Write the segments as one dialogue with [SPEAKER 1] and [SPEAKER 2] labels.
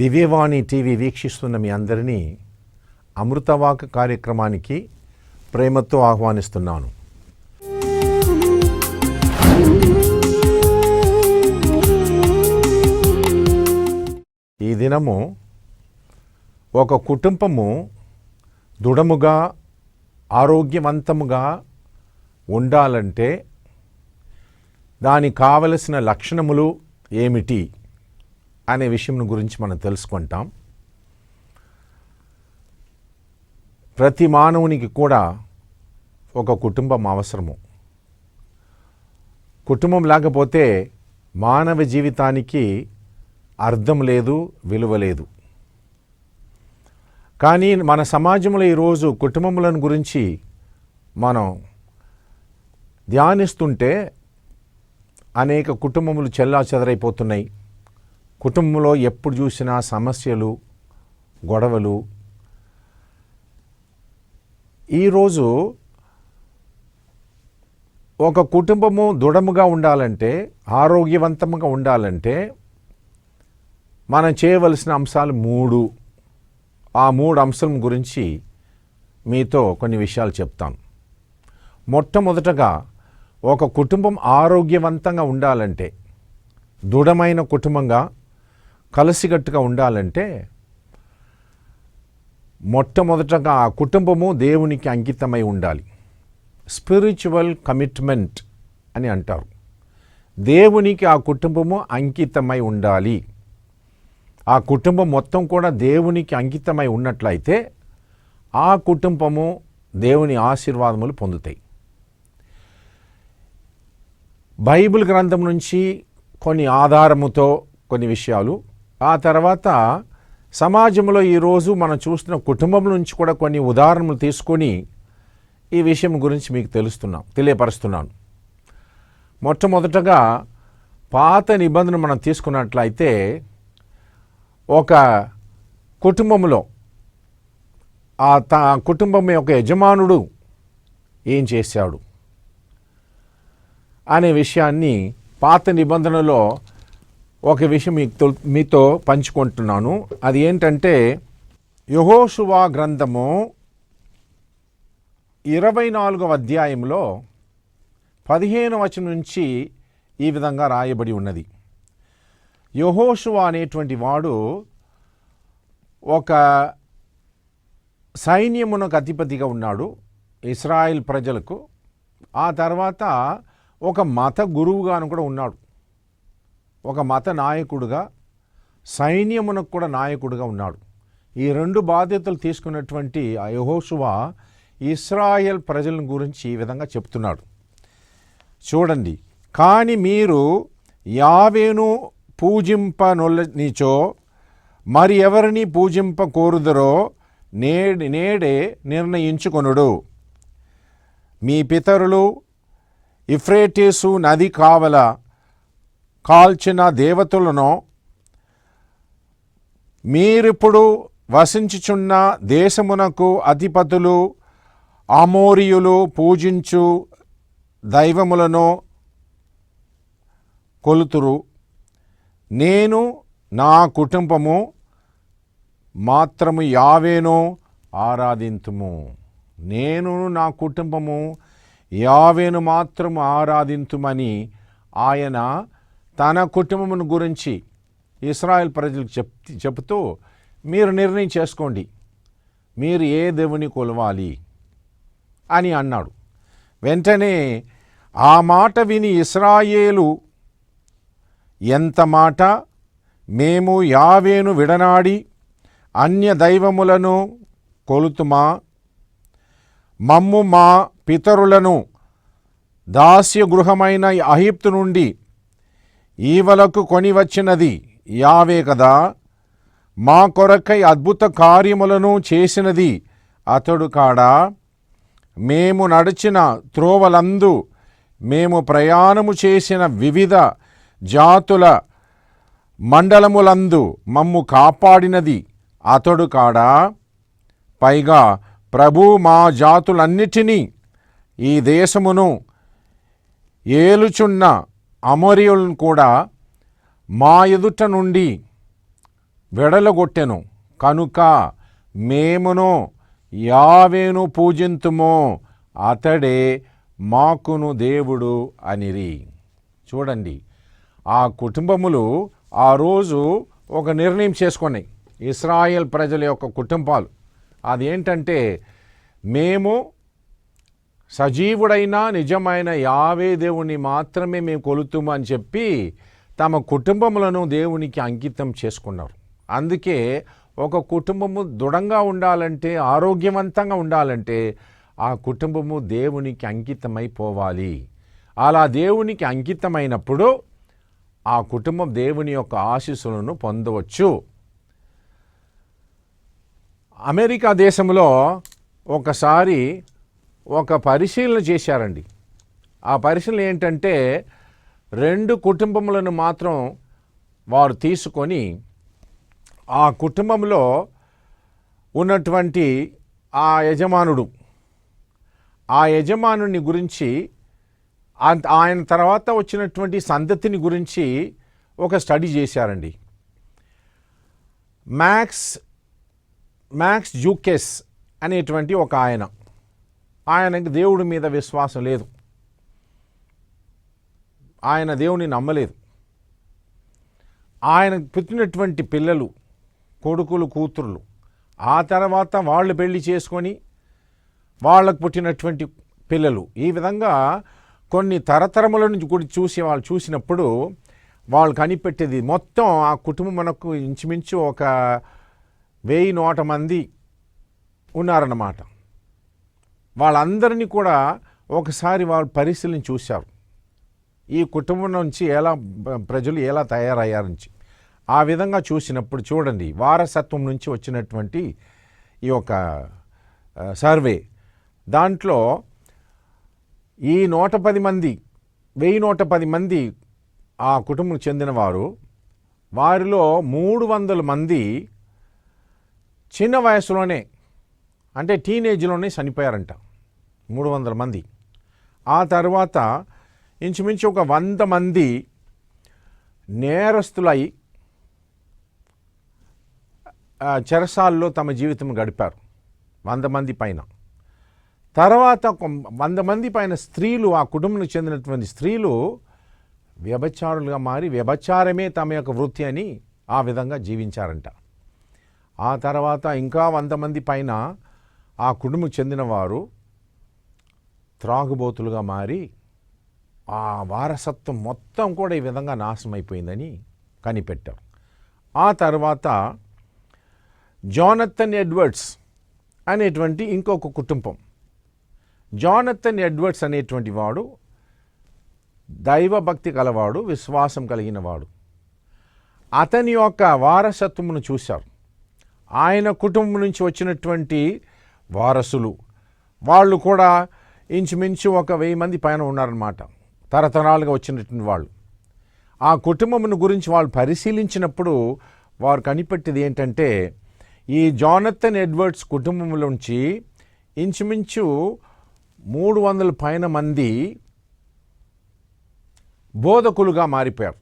[SPEAKER 1] దివ్యవాణి TV వీక్షిస్తున్న మీ అందరినీ అమృతవాక్ కార్యక్రమానికి ప్రేమతో ఆహ్వానిస్తున్నాను. ఈ దినము ఒక కుటుంబము దృఢముగా ఆరోగ్యవంతముగా ఉండాలంటే దానికి కావలసిన లక్షణములు ఏమిటి అనే విషయం గురించి మనం తెలుసుకుంటాం. ప్రతి మానవునికి కూడా ఒక కుటుంబం అవసరము. కుటుంబం లేకపోతే మానవ జీవితానికి అర్థం లేదు, విలువ లేదు. కానీ మన సమాజంలో ఈరోజు కుటుంబములను గురించి మనం ధ్యానిస్తుంటే అనేక కుటుంబములు చెల్లాచెదరైపోతున్నాయి. కుటుంబంలో ఎప్పుడు చూసినా సమస్యలు, గొడవలు. ఈరోజు ఒక కుటుంబము దృఢముగా ఉండాలంటే, ఆరోగ్యవంతంగా ఉండాలంటే మనం చేయవలసిన అంశాలు 3. ఆ 3 అంశాల గురించి మీతో కొన్ని విషయాలు చెప్తాను. మొట్టమొదటగా ఒక కుటుంబం ఆరోగ్యవంతంగా ఉండాలంటే, దృఢమైన కుటుంబంగా కలిసికట్టుగా ఉండాలంటే మొట్టమొదటగా ఆ కుటుంబము దేవునికి అంకితమై ఉండాలి. స్పిరిచువల్ కమిట్మెంట్ అని అంటారు. దేవునికి ఆ కుటుంబము అంకితమై ఉండాలి. ఆ కుటుంబం మొత్తం కూడా దేవునికి అంకితమై ఉన్నట్లయితే ఆ కుటుంబము దేవుని ఆశీర్వాదములు పొందుతాయి. బైబిల్ గ్రంథం నుంచి కొన్ని ఆధారముతో కొన్ని విషయాలు, ఆ తర్వాత సమాజంలో ఈరోజు మనం చూస్తున్న కుటుంబం నుంచి కూడా కొన్ని ఉదాహరణలు తీసుకొని ఈ విషయం గురించి మీకు తెలియపరుస్తున్నాను. మొట్టమొదటగా పాత నిబంధన మనం తీసుకున్నట్లయితే ఒక కుటుంబంలో ఆ కుటుంబం యొక్క యజమానుడు ఏం చేశాడు అనే విషయాన్ని పాత నిబంధనలో ఒక విషయం మీతో పంచుకుంటున్నాను. అది ఏంటంటే యెహోషువ గ్రంథము 24వ అధ్యాయంలో 15వ వచనం నుంచి ఈ విధంగా రాయబడి ఉన్నది. యెహోషువ అనేటువంటి వాడు ఒక సైన్యమునకు అధిపతిగా ఉన్నాడు ఇశ్రాయేల్ ప్రజలకు. ఆ తర్వాత ఒక మత గురువుగాను కూడా ఉన్నాడు. ఒక మత నాయకుడుగా, సైన్యమునకు కూడా నాయకుడుగా ఉన్నాడు. ఈ 2 బాధ్యతలు తీసుకున్నటువంటి ఆ యెహోషువ ఇశ్రాయేల్ ప్రజల గురించి ఈ విధంగా చెప్తున్నాడు. చూడండి, కానీ మీరు యావేను పూజింపనొల్లనిచో మరి ఎవరిని పూజింప కోరుదరో నేడే నిర్ణయించుకొనుడు. మీ పితరులు యూఫ్రేటీసు నది కావల కాల్చిన దేవతలను మీరిప్పుడు వసించుచున్న దేశమునకు అధిపతులు అమోరీయులు పూజించు దైవములను కొలుతురు. నేను నా కుటుంబము మాత్రము యావేను ఆరాధింతుము. నేను నా కుటుంబము యావేను మాత్రము ఆరాధింతుమని ఆయన తన కుటుంబమును గురించి ఇశ్రాయేల్ ప్రజలకు చెప్తూ మీరు నిర్ణయం చేసుకోండి, మీరు ఏ దేవుని కొలవాలి అని అన్నాడు. వెంటనే ఆ మాట విని ఇశ్రాయేలు ఎంత మాట, మేము యావేను విడనాడి అన్య దైవములను కొలుతుమా? మమ్ము మా పితరులను దాస్య గృహమైన ఐగుప్తు నుండి ఈవలకు కొని వచ్చినది యావే కదా. మా కొరకై అద్భుత కార్యములను చేసినది అతడు కాడా? మేము నడిచిన త్రోవలందు మేము ప్రయాణము చేసిన వివిధ జాతుల మండలములందు మమ్ము కాపాడినది అతడు కాడా? పైగా ప్రభు మా జాతులన్నిటినీ ఈ దేశమును ఏలుచున్న అమోరీయులను కూడా మా ఎదుట నుండి వెడలగొట్టెను. కనుక మేమును యావేను పూజింతుము, అతడే మాకును దేవుడు అనిరి. చూడండి, ఆ కుటుంబములు ఆ రోజు ఒక నిర్ణయం చేసుకున్నాయి, ఇశ్రాయేల్ ప్రజల యొక్క కుటుంబాలు. అదేంటంటే, మేము సజీవుడైన నిజమైన యావే దేవుని మాత్రమే మేము కొలుతుము అని చెప్పి తమ కుటుంబములను దేవునికి అంకితం చేసుకున్నారు. అందుకే ఒక కుటుంబము దృఢంగా ఉండాలంటే, ఆరోగ్యవంతంగా ఉండాలంటే ఆ కుటుంబము దేవునికి అంకితమైపోవాలి. అలా దేవునికి అంకితమైనప్పుడు ఆ కుటుంబం దేవుని యొక్క ఆశీస్సులను పొందవచ్చు. అమెరికా దేశంలో ఒకసారి ఒక పరిశీలన చేశారండి. ఆ పరిశీలన ఏంటంటే, 2 కుటుంబములను మాత్రం వారు తీసుకొని ఆ కుటుంబంలో ఉన్నటువంటి ఆ యజమానుని గురించి, ఆయన తర్వాత వచ్చినటువంటి సంతతిని గురించి ఒక స్టడీ చేశారండి. మ్యాక్స్ జూకెస్ అనేటువంటి ఒక ఆయనకి దేవుడి మీద విశ్వాసం లేదు, ఆయన దేవుని నమ్మలేదు. ఆయనకు పుట్టినటువంటి పిల్లలు, కొడుకులు, కూతుర్లు, ఆ తర్వాత వాళ్ళు పెళ్లి చేసుకొని వాళ్ళకు పుట్టినటువంటి పిల్లలు, ఈ విధంగా కొన్ని తరతరముల నుంచి కూడా వాళ్ళు చూసినప్పుడు వాళ్ళు కనిపెట్టేది మొత్తం ఆ కుటుంబం మనకు ఇంచుమించు ఒక 1000 మంది ఉన్నారన్నమాట. వాళ్ళందరినీ కూడా ఒకసారి వాళ్ళు పరిశీలన చూశారు, ఈ కుటుంబం నుంచి ప్రజలు ఎలా తయారయ్యారని. ఆ విధంగా చూసినప్పుడు చూడండి, వారసత్వం నుంచి వచ్చినటువంటి ఈ యొక్క సర్వే, దాంట్లో ఈ 110 మంది 1110 మంది ఆ కుటుంబం చెందినవారు, వారిలో 300 మంది చిన్న వయసులోనే, అంటే టీనేజ్లోనే చనిపోయారంట, 300 మంది. ఆ తర్వాత ఇంచుమించు ఒక 100 మంది నేరస్తులై చెరసాల్లో తమ జీవితం గడిపారు, 100 మంది పైన. తర్వాత 100 మంది పైన స్త్రీలు, ఆ కుటుంబానికి చెందినటువంటి స్త్రీలు వ్యభిచారులుగా మారి వ్యభిచారమే తమ యొక్క వృత్తి అని ఆ విధంగా జీవించారంట. ఆ తర్వాత ఇంకా 100 మంది పైన ఆ కుటుంబం చెందిన వారు త్రాగుబోతులుగా మారి ఆ వారసత్వం మొత్తం కూడా ఈ విధంగా నాశనం అయిపోయిందని కనిపెట్టారు. ఆ తర్వాత జానథన్ ఎడ్వర్డ్స్ అనేటువంటి ఇంకొక కుటుంబం. జానథన్ ఎడ్వర్డ్స్ అనేటువంటి వాడు దైవభక్తి కలవాడు, విశ్వాసం కలిగిన వాడు. అతని యొక్క వారసత్వమును చూశారు. ఆయన కుటుంబం నుంచి వచ్చినటువంటి వారసులు వాళ్ళు కూడా ఇంచుమించు ఒక 1000 మంది పైన ఉన్నారన్నమాట, తరతరాలుగా వచ్చినటువంటి వాళ్ళు. ఆ కుటుంబమును గురించి వాళ్ళు పరిశీలించినప్పుడు వారు కనిపెట్టేది ఏంటంటే, ఈ జానథన్ ఎడ్వర్డ్స్ కుటుంబంలోంచి ఇంచుమించు 300 పైన మంది బోధకులుగా మారిపోయారు,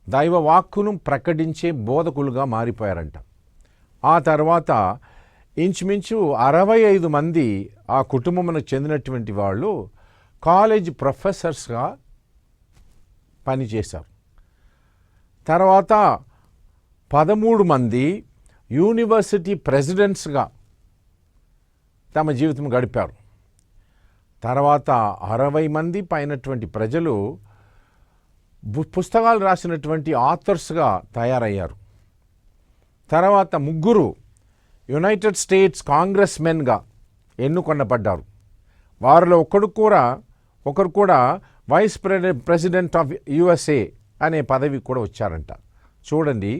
[SPEAKER 1] దైవ వాక్కును ప్రకటించే బోధకులుగా మారిపోయారంట. ఆ తర్వాత ఇంచుమించు 65 మంది ఆ కుటుంబమునకు చెందినటువంటి వాళ్ళు కాలేజ్ ప్రొఫెసర్స్గా పనిచేశారు. తర్వాత 13 మంది యూనివర్సిటీ ప్రెసిడెంట్స్గా తమ జీవితం గడిపారు. తర్వాత 60 మంది పైనటువంటి ప్రజలు పుస్తకాలు రాసినటువంటి ఆథర్స్గా తయారయ్యారు. తర్వాత 3 యునైటెడ్ స్టేట్స్ కాంగ్రెస్మెన్గా ఎన్నుకొనబడ్డారు. వారిలో ఒకరు కూడా వైస్ ప్రెసిడెంట్ ఆఫ్ USA అనే పదవి కూడా వచ్చారంట. చూడండి,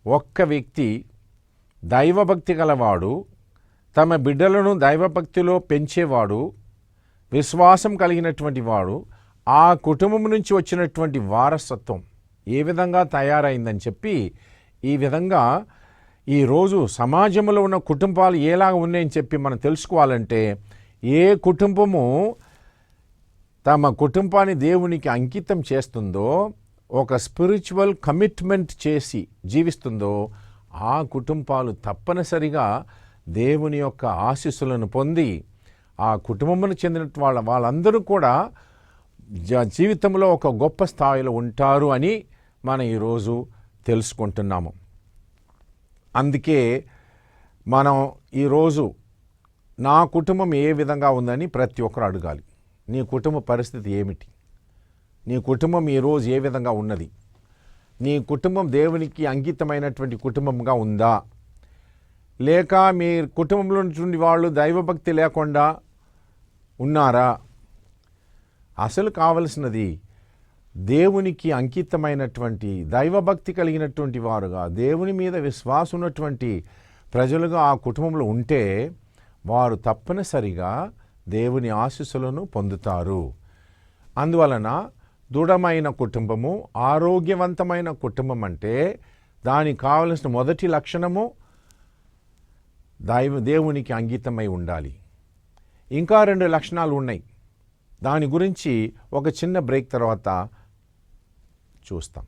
[SPEAKER 1] ఒక్క వ్యక్తి దైవభక్తి గలవాడు, తమ బిడ్డలను దైవభక్తిలో పెంచేవాడు, విశ్వాసం కలిగినటువంటి వాడు, ఆ కుటుంబం నుంచి వచ్చినటువంటి వారసత్వం ఏ విధంగా తయారైందని చెప్పి, ఈ విధంగా ఈరోజు సమాజంలో ఉన్న కుటుంబాలు ఎలాగ ఉన్నాయని చెప్పి మనం తెలుసుకోవాలంటే, ఏ కుటుంబము తమ కుటుంబాన్ని దేవునికి అంకితం చేస్తుందో, ఒక స్పిరిచువల్ కమిట్మెంట్ చేసి జీవిస్తుందో, ఆ కుటుంబాలు తప్పనిసరిగా దేవుని యొక్క ఆశీస్సులను పొంది ఆ కుటుంబమును చెందిన వాళ్ళందరూ కూడా జీవితంలో ఒక గొప్ప స్థాయిలో ఉంటారు అని మనం ఈరోజు తెలుసుకుంటున్నాము. అందుకే మనం ఈరోజు నా కుటుంబం ఏ విధంగా ఉందని ప్రతి ఒక్కరు అడగాలి. నీ కుటుంబ పరిస్థితి ఏమిటి? నీ కుటుంబం ఈరోజు ఏ విధంగా ఉన్నది? నీ కుటుంబం దేవునికి అంకితమైనటువంటి కుటుంబంగా ఉందా, లేక మీ కుటుంబంలో నుండి వాళ్ళు దైవభక్తి లేకుండా ఉన్నారా? అసలు కావలసినది దేవునికి అంకితమైనటువంటి దైవభక్తి కలిగినటువంటి వారుగా, దేవుని మీద విశ్వాసం ఉన్నటువంటి ప్రజలుగా ఆ కుటుంబంలో ఉంటే వారు తప్పనిసరిగా దేవుని ఆశీస్సులను పొందుతారు. అందువలన దృఢమైన కుటుంబము, ఆరోగ్యవంతమైన కుటుంబం అంటే దానికి కావలసిన మొదటి లక్షణము దేవునికి అంకితమై ఉండాలి. ఇంకా 2 లక్షణాలు ఉన్నాయి. దాని గురించి ఒక చిన్న బ్రేక్ తర్వాత చూస్తాం.